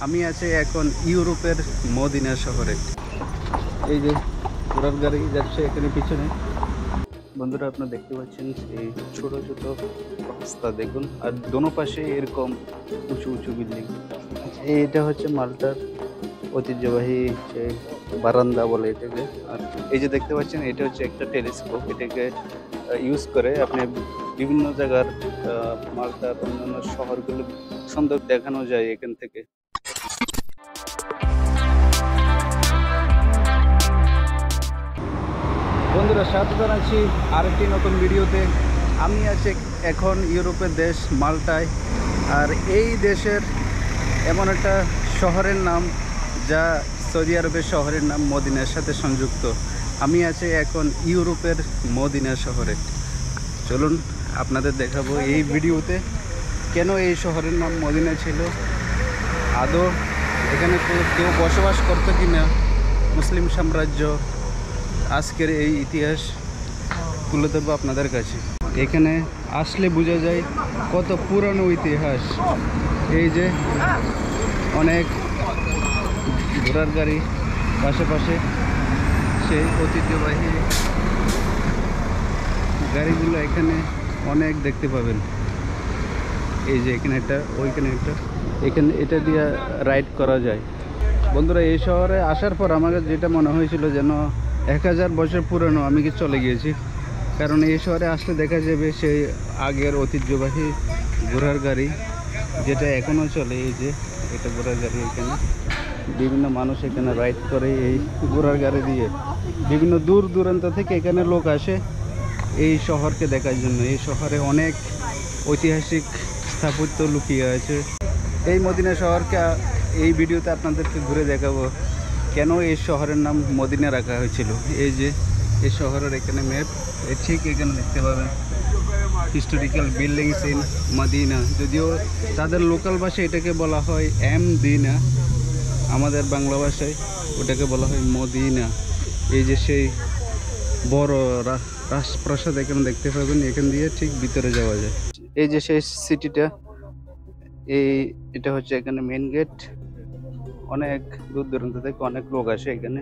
আমি আছি এখন ইউরোপের মদিনা শহরে। এই যে ঘোড়ার গাড়ি যাচ্ছে এখানে পিছনে। বন্ধুরা আপনারা দেখতে পাচ্ছেন এই ছোট ছোট রাস্তা দেখুন, আর দোনো পাশে এরকম উঁচু উঁচু বিল্ডিং। এটা হচ্ছে মাল্টার ঐতিহ্যবাহী যে বারান্দা বলে এটাকে। আর এই যে দেখতে পাচ্ছেন এটা হচ্ছে একটা টেলিস্কোপ। এটাকে ইউজ করে আপনি বিভিন্ন জায়গার মাল্টার অন্যান্য শহরগুলো সুন্দর দেখানো যায় এখান থেকে। বন্ধুরা স্বাগত জানাচ্ছি আরেকটি নতুন ভিডিওতে। আমি আছি এখন ইউরোপের দেশ মাল্টায়, আর এই দেশের এমন একটা শহরের নাম যা সৌদি আরবের শহরের নাম মদিনার সাথে সংযুক্ত। আমি আছি এখন ইউরোপের মদিনা শহরে। চলুন আপনাদের দেখাবো এই ভিডিওতে কেন এই শহরের নাম মদিনা ছিল, আদৌ এখানে কেউ বসবাস করতো কি না, মুসলিম সাম্রাজ্য, আজকের এই ইতিহাস তুলে ধরবো আপনাদের কাছে। এখানে আসলে বোঝা যায় কত পুরানো ইতিহাস। এই যে অনেক ঘোড়ার গাড়ি, পাশে সেই ঐতিহ্যবাহী গাড়িগুলো এখানে অনেক দেখতে পাবেন। এই যে এখানে একটা, ওইখানে একটা, এখানে এটা দিয়ে রাইড করা যায়। বন্ধুরা এই শহরে আসার পর আমাকে যেটা মনে হয়েছিল যেন 1000 বছর পুরানো আমি কি চলে গিয়েছি। কারণ এই শহরে আসলে দেখা যাবে সেই আগের ঐতিহ্যবাহী ঘোড়ার গাড়ি যেটা এখনও চলে। এই যে এটা ঘোড়ার গাড়ি, এখানে বিভিন্ন মানুষ এখানে রাইড করে এই ঘোড়ার গাড়ি দিয়ে। বিভিন্ন দূর দূরান্ত থেকে এখানে লোক আসে এই শহরকে দেখার জন্য। এই শহরে অনেক ঐতিহাসিক স্থাপত্য লুকিয়ে আছে। এই মদিনা শহরকে এই ভিডিওতে আপনাদেরকে ঘুরে দেখাবো কেন এই শহরের নাম মদিনা রাখা হয়েছিল। এই যে এই শহরের এখানে ম্যাপ, ঠিক এখানে দেখতে পাবেন হিস্টোরিক্যাল বিল্ডিংস ইন মদিনা। যদিও তাদের লোকাল ভাষায় এটাকে বলা হয় দিনা, আমাদের বাংলা ভাষায় ওটাকে বলা হয় মদিনা। এই যে সেই বড় রাজপ্রাসাদ এখানে দেখতে পাবেন, এখান দিয়ে ঠিক ভিতরে যাওয়া যায়। এই যে সেই সিটিটা, এটা হচ্ছে এখানে মেন গেট। অনেক দূর দূরান্ত থেকে অনেক লোক আসে এখানে।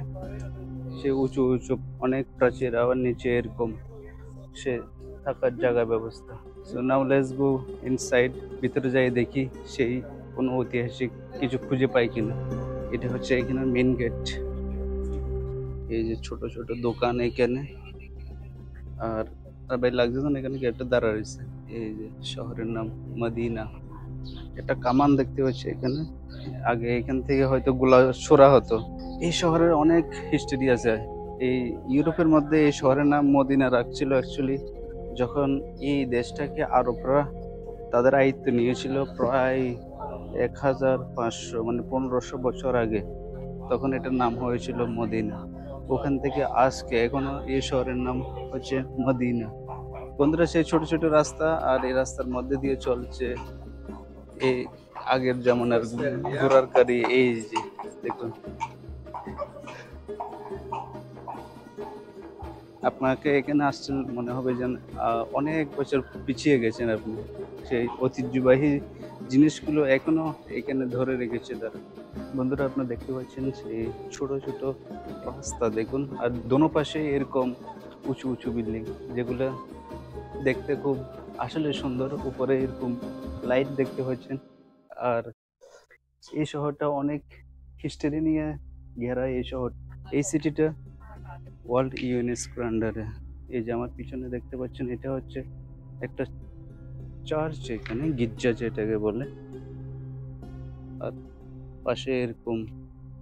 সে উঁচু উঁচু অনেক প্রাচীর, আবার নিচে এরকম সে থাকার জায়গা ব্যবস্থা। So now let's go inside. ভিতরে যাই দেখি সেই কোনো ঐতিহাসিক কিছু খুঁজে পাই কিনা। এটা হচ্ছে এখানে মেন গেট। এই যে ছোট ছোট দোকান এখানে, আর ভাই লাগছে না এখানে গেটটা দাঁড়া রয়েছে। এই যে শহরের নাম মদিনা। একটা কামান দেখতে পাচ্ছি এখানে। আগে এখান থেকে হয়তো গোলা ছোড়া হতো। এই শহরের অনেক হিস্ট্রি আছে। এই ইউরোপের মধ্যে এই শহরের নাম মদিনা রাখছিল অ্যাকচুয়ালি যখন এই দেশটাকে আরবরা তাদের আয়ত্তে নিয়েছিল প্রায় 1500 মানে 1500 বছর আগে। তখন এটার নাম হয়েছিল মদিনা। ওখান থেকে আজকে এখনো এই শহরের নাম হচ্ছে মদিনা। বন্ধুরা সেই ছোট ছোট রাস্তা, আর এই রাস্তার মধ্যে দিয়ে চলছে এই আগের জামানার ঘোড়ার গাড়ি। এই যে দেখুন, আপনাকে এখানে আসছেন মনে হবে যেন অনেক বছর পিছিয়ে গেছেন আপনি। সেই ঐতিহ্যবাহী জিনিসগুলো এখনো এখানে ধরে রেখেছে তারা। বন্ধুরা আপনারা দেখতে পাচ্ছেন সেই ছোট ছোট রাস্তা দেখুন, আর দোনো পাশে এরকম উঁচু উঁচু বিল্ডিং যেগুলো দেখতে খুব আসলে সুন্দর। উপরে এরকম লাইট দেখতে পাচ্ছেন। আর এই শহরটা অনেক হিস্টরি নিয়ে ঘেরা। এই শহর, এই সিটিটা ওয়ার্ল্ড ইউনেস্কোর আন্ডারে। এই যে আমার পিছনে দেখতে পাচ্ছেন এটা হচ্ছে একটা চার্চ, এখানে গির্জা যেটাকে বলে। আর পাশে এরকম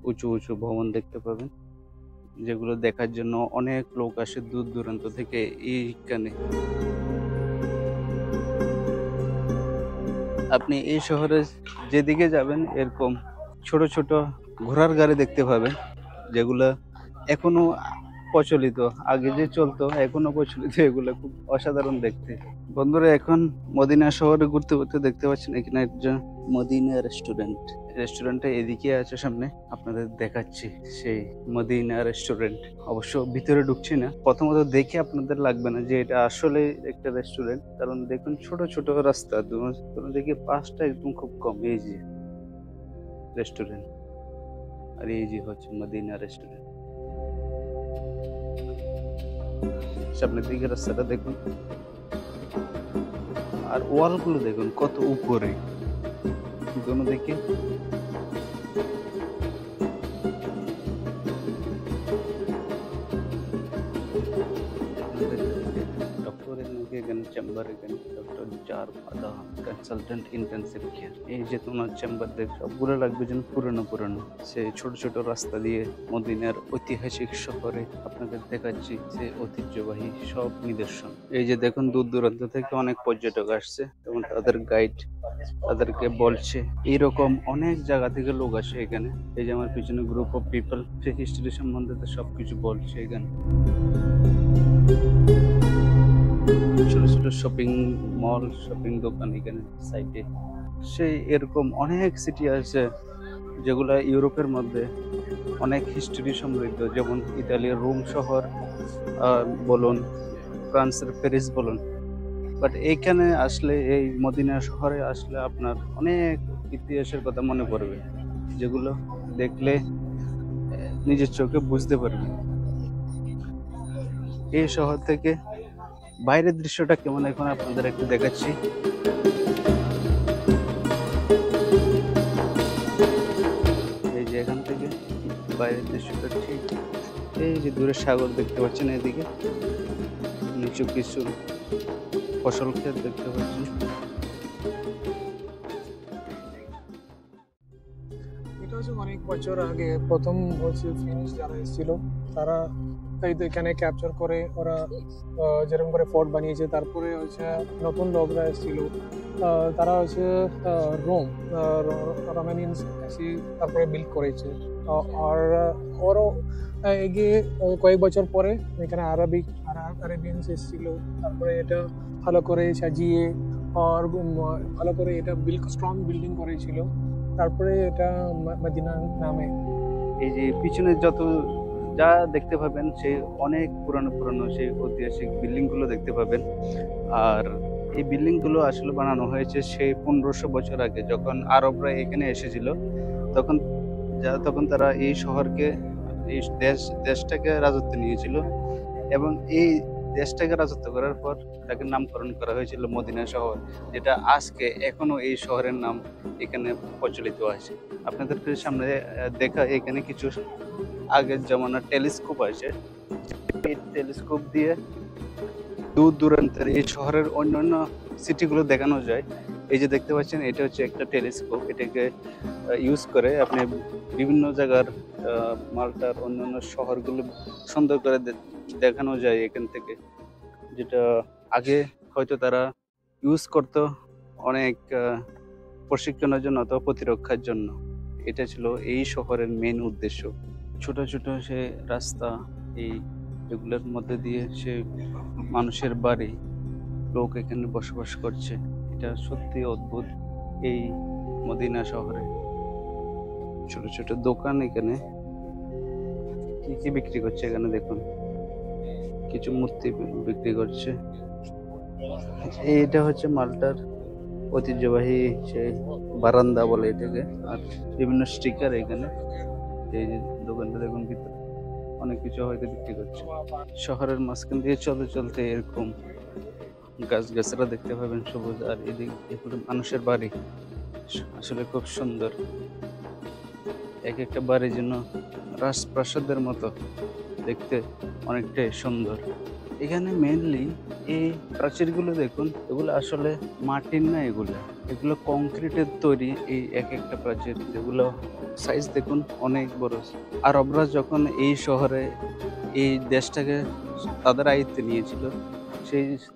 উঁচু উঁচু ভবন দেখতে পাবেন যেগুলো দেখার জন্য অনেক লোক আসে দূর দূরান্ত থেকে এইখানে। আপনি এই শহরে যেদিকে যাবেন এরকম ছোট ছোট ঘোড়ার গাড়ি দেখতে পাবেন যেগুলো এখনো প্রচলিত। আগে যে চলতো এখনো প্রচলিত। এগুলো খুব অসাধারণ দেখতে। বন্ধুরা এখন মদিনা শহরে ঘুরতে ঘুরতে দেখতে পাচ্ছেন এখানে একজন মদিনা রেস্টুরেন্ট। রেস্টুরেন্টটা এদিকে আছে সামনে, আপনাদের দেখাচ্ছি সেই মদিনা রেস্টুরেন্ট। অবশ্য ভিতরে ঢুকছি না। প্রথমত দেখে আপনাদের লাগবে না যে এটা আসলে একটা রেস্টুরেন্ট, কারণ দেখুন ছোট ছোট রাস্তা, দেখি পাশটা একদম খুব কম। এই যে রেস্টুরেন্ট, আর এই যে হচ্ছে মদিনা রেস্টুরেন্ট। সামনের দিকে রাস্তাটা দেখুন, আর ওয়ালগুলো দেখুন কত উপরে দোনো দিকে। চেম্বার, এখানে ডক্টর জার ফাদা কনসালটেন্ট ইন্টেন্সিভ কেয়ার। এই যে তোমার চেম্বার দেখ সবগুলো লাগবে যেন পুরনো পুরনো। সে ছোট ছোট রাস্তা দিয়ে মদিনার ঐতিহাসিক শহরে আপনাদের দেখাচ্ছি সে ঐতিহ্যবাহী সব নিদর্শন। এই যে দেখুন দূর দূরান্ত থেকে অনেক পর্যটক আসছে এবং তাদের গাইড তাদেরকে বলছে, এইরকম অনেক জায়গা থেকে লোক আসে এখানে। এই যে আমার পিছনে group of people say history সম্বন্ধে তো সবকিছু বলছে এখানে। ছোট ছোট শপিং মল, শপিং দোকান এখানে সাইডে। সেই এরকম অনেক সিটি আছে যেগুলো ইউরোপের মধ্যে অনেক হিস্ট্রি সমৃদ্ধ, যেমন ইতালির রোম শহর বলুন, ফ্রান্সের প্যারিস বলুন। বাট এইখানে আসলে, এই মদিনা শহরে আসলে আপনার অনেক ইতিহাসের কথা মনে পড়বে, যেগুলো দেখলে নিজের চোখে বুঝতে পারবে। এই শহর থেকে বাইরের দৃশ্যটা কেমন এখন আপনাদের একটু দেখাচ্ছি। এই যে এখান থেকে বাইরের দৃশ্যটা ঠিক, এই যে দূরে সাগর দেখতে পাচ্ছেন, এদিকে নিচু কিছু ফসল ক্ষেত দেখতে পাচ্ছেন। এটা হচ্ছে অনেক বছর আগে প্রথম হচ্ছে ফিনিশ যারা এসেছিল তারা এখানে ক্যাপচার করে ওরা যেরকম করে ফোর্ট বানিয়েছে। তারপরে হচ্ছে নতুন লোকরা এসেছিল, তারা হচ্ছে রোমানিয়ানস এসে তারপরে বিল্ড করেছে। আর ওরও এগিয়ে কয়েক বছর পরে এখানে আরবিয়ানস এসেছিল, তারপরে এটা ভালো করে সাজিয়ে আর ভালো করে এটা স্ট্রং বিল্ডিং করেছিল, তারপরে এটা মদিনা নামে। এই যে পিছনে যত যা দেখতে পাবেন সেই অনেক পুরানো পুরানো সেই ঐতিহাসিক বিল্ডিং গুলো দেখতে পাবেন। আর এই বিল্ডিং গুলো আসলে বানানো হয়েছে সেই 1500 বছর আগে, যখন আরবরা এখানে এসেছিল। তখন তারা এই শহরকে, এই দেশটাকে রাজত্ব নিয়েছিল, এবং এই দেশটাকে রাজত্ব করার পর তাকে নামকরণ করা হয়েছিল মদিনা শহর, যেটা আজকে এখনো এই শহরের নাম এখানে প্রচলিত আছে। আপনাদেরকে সামনে দেখা, এখানে কিছু আগের জমানার টেলিস্কোপ আছে। এই টেলিস্কোপ দিয়ে দূর দূরান্তের এই শহরের অন্যান্য সিটিগুলো দেখানো যায়। এই যে দেখতে পাচ্ছেন, এটা হচ্ছে একটা টেলিস্কোপ। এটাকে ইউজ করে আপনি বিভিন্ন জায়গার মাল্টার অন্যান্য শহরগুলো সুন্দর করে দেখানো যায় এখান থেকে, যেটা আগে হয়তো তারা ইউজ করতো অনেক প্রশিক্ষণের জন্য অথবা প্রতিরক্ষার জন্য। এটা ছিল এই শহরের মেন উদ্দেশ্য। ছোট ছোট সে রাস্তা, এগুলোর মধ্যে দিয়ে সে মানুষের বাড়ি, লোক এখানে বসবাস করছে। এটা সত্যি অদ্ভুত। এই মদিনা শহরে ছোট ছোট দোকান, এখানে কি কি বিক্রি করছে এখানে দেখুন, কিছু মূর্তি বিক্রি করছে। এইটা হচ্ছে মাল্টার ঐতিহ্যবাহী সেই বারান্দা বলে এটাকে, আর বিভিন্ন স্টিকার এখানে। এই যে দোকানটা দেখুন, ভিতরে অনেক কিছু হয়তো বিক্রি করছে। শহরের মাঝখান দিয়ে চলতে চলতে এরকম গাছগাছরা দেখতে পাবেন সবুজ, আর এদিকে মানুষের বাড়ি আসলে খুব সুন্দর। এক একটা বাড়ি যেন রাজপ্রাসাদের মতো দেখতে, অনেকটাই সুন্দর। এখানে মেইনলি এই প্রাচীরগুলো দেখুন, এগুলো আসলে মাটির না, এগুলো কংক্রিটের তৈরি। এই এক একটা প্রাচীর, যেগুলো সাইজ দেখুন অনেক বড়। আরবরা যখন এই শহরে, এই দেশটাকে তাদের আয়ত্তে নিয়েছিল,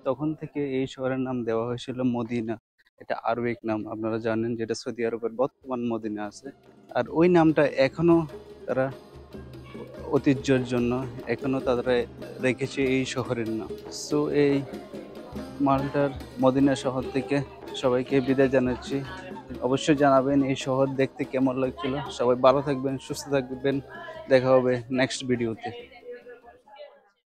তখন থেকে এই শহরের নাম দেওয়া হয়েছিল মদিনা। এটা আরবিক নাম, আপনারা জানেন, যেটা সৌদি আরবের বর্তমান মদিনা আছে। আর ওই নামটা এখনো তারা ঐতিহ্যের জন্য এখনো তারা রেখেছে এই শহরের নাম। সো এই মাল্টার মদিনা শহর থেকে সবাইকে বিদায় জানাচ্ছি। অবশ্যই জানাবেন এই শহর দেখতে কেমন লাগছিল। সবাই ভালো থাকবেন, সুস্থ থাকবেন। দেখা হবে নেক্সট ভিডিওতে।